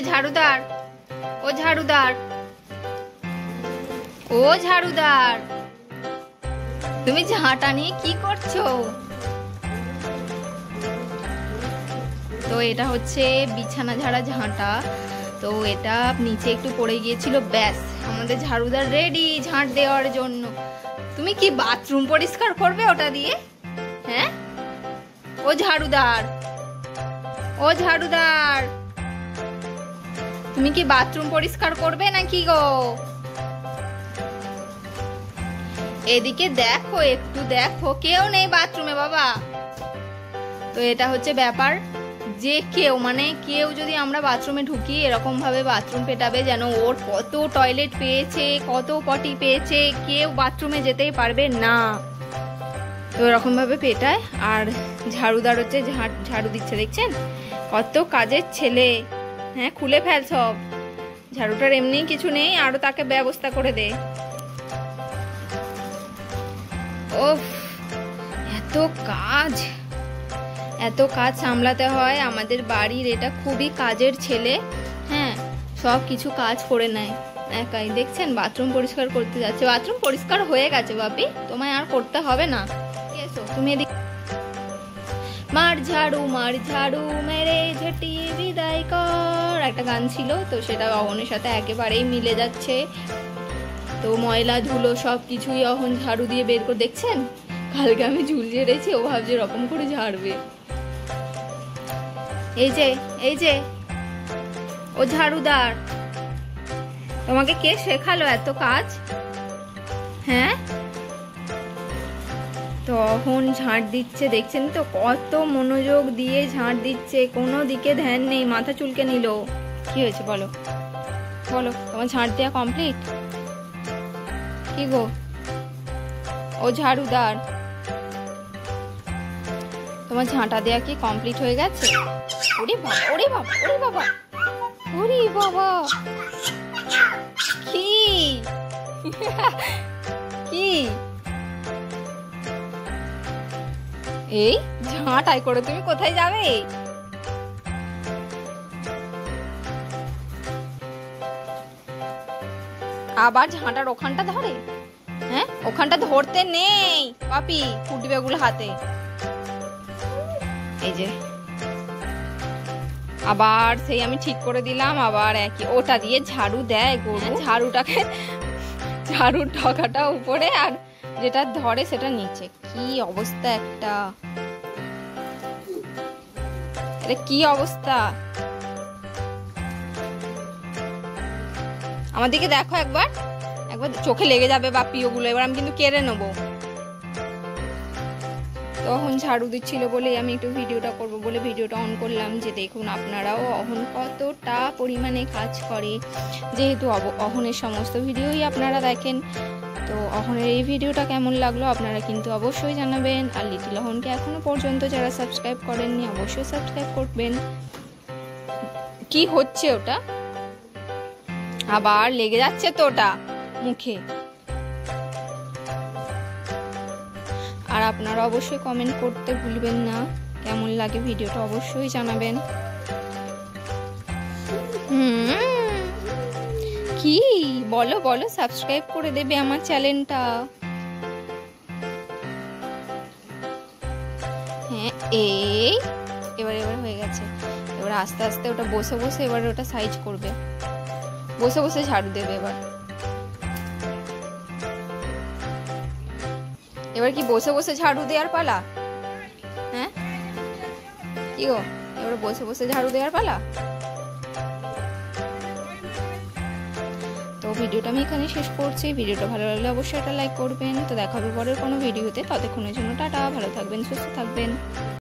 ঝাড়ুদার, ও ঝাড়ুদার, ও ঝাড়ুদার, তুমি ঝাঁটা নিয়ে কি করছো? তো এটা হচ্ছে বিছানা ঝাড়া ঝাঁটা। তো এটা নিচে একটু পড়ে গিয়েছিল, ব্যাস আমাদের ঝাড়ুদার রেডি ঝাঁট দেওয়ার জন্য। তুমি কি বাথরুম পরিষ্কার করবে ওটা দিয়ে? হ্যাঁ, ও ঝাড়ুদার, ও ঝাড়ুদার, তুমি কি বাথরুম পরিষ্কার করবে নাকি গো? এদিকে দেখো, একটু দেখো, কেউ নেই বাথরুমে বাবা। তো এটা হচ্ছে ব্যাপার যে কেউ যদি আমরা বাথরুমে ঢুকি এরকম ভাবে বাথরুম পেটাবে যেন ওর কত টয়লেট পেয়েছে, কত পটি পেয়েছে, কেউ বাথরুমে যেতেই পারবে না। তো এরকম ভাবে পেটায়। আর ঝাড়ুদার হচ্ছে ঝাড়ু দিচ্ছে, দেখছেন কত কাজের ছেলে। হ্যাঁ, খুলে ফেল সব। ঝাড়ুটার এমনি কিছু নেই, আরো তাকে ব্যবস্থা করে দে। ওফ, এত কাজ, এত কাজ সামলাতে হয় আমাদের বাড়ির। এটা খুবই কাজের ছেলে। হ্যাঁ, সব কিছু কাজ করে নেয় একাই। দেখছেন বাথরুম পরিষ্কার করতে যাচ্ছে। বাথরুম পরিষ্কার হয়ে গেছে বাপি, তোমায় আর করতে হবে না। এসো তুমি এদিকে। মার ঝাড়ু মেরে ঝটিয়ে বিদায় কর, একটা গান ছিল, তো সেটা অহনের সাথে একেবারেই মিলে যাচ্ছে। তো ময়লা ধুলো সব কিছুই অহন ঝাড়ু দিয়ে বের করে, দেখছেন কালকে আমি ঝুল ঝেড়েছি, ও ভাবছে এরকম করে ঝাড়বে। এই যে ও ঝাড়ুদার, তোমাকে কে শেখালো এত কাজ? হ্যাঁ, তো অহন ঝাঁট দিচ্ছে, দেখছেন তো কত মনোযোগ দিয়ে ঝাঁট দিচ্ছে, কোনো দিকে ধ্যান নেই। মাথা চুলকে নিল। কি হয়েছে বলো, বলো, তোমার ঝাঁট দেওয়া কমপ্লিট? কি গো ও ঝাড়ুদার, তোমার ঝাঁটা দেয়া কি কমপ্লিট হয়ে গেছে? ওরে বাবা, ওরে বাবা, ওরে বাবা, ওরে বাবা, কি কি এই ঝাঁটাই করে তুমি কোথায় যাবে? আবার ঝাঁটার ওখানটা ধরে? হ্যাঁ, ওখানটা ধরতে নেই পাপি, ফুটবে ওগুলো হাতে। এই যে আবার সেই আমি ঠিক করে দিলাম, আবার একই ওটা দিয়ে ঝাড়ু দেয় গরু। ঝাড়ুটাকে, ঝাড়ুর ঢকাটা উপরে আর যেটা ধরে সেটা নিচে। কি অবস্থা একটা, এটা কি অবস্থা? আমার দিকে দেখো একবার, একবার চোখে লেগে যাবে বাপি ওগুলো। এবার আমি কিন্তু কেড়ে নেবো। তখন ঝাড়ু দিচ্ছিল বলে আমি একটু ভিডিওটা করব বলে ভিডিওটা অন করলাম, যে দেখুন আপনারাও অহন কতটা পরিমাণে কাজ করে। যেহেতু অহনের সমস্ত ভিডিওই আপনারা দেখেন, তো অহনের এই ভিডিওটা কেমন লাগলো আপনারা কিন্তু অবশ্যই জানাবেন। আর লিটিল অহনকে এখনো পর্যন্ত যারা সাবস্ক্রাইব করেননি অবশ্যই সাবস্ক্রাইব করবেন। কি হচ্ছে ওটা? আবার লেগে যাচ্ছে তো ওটা মুখে। আর আপনারা অবশ্যই কমেন্ট করতে ভুলবেন না, কেমন লাগে ভিডিওটা অবশ্যই জানাবেন। কি বলো বলো, সাবস্ক্রাইব করে দেবে আমার চ্যানেলটা। হ্যাঁ, এই এবার হয়ে গেছে। এবার আস্তে আস্তে ওটা বসে বসে এবার ওটা সাইজ করবে, বসে বসে ঝাড়ু দেবে। এবার কি বসে বসে ঝাড়ু দেওয়ার পালা? হ্যাঁ, কি গো, এবার বসে বসে ঝাড়ু দেওয়ার পালা? তো ভিডিওটা আমি এখানে শেষ করছি। ভিডিওটা ভালো লাগলে অবশ্যই একটা লাইক করবেন। তো দেখা হবে পরের কোনো ভিডিওতে। ততক্ষণের জন্য টাটা, ভালো থাকবেন, সুস্থ থাকবেন।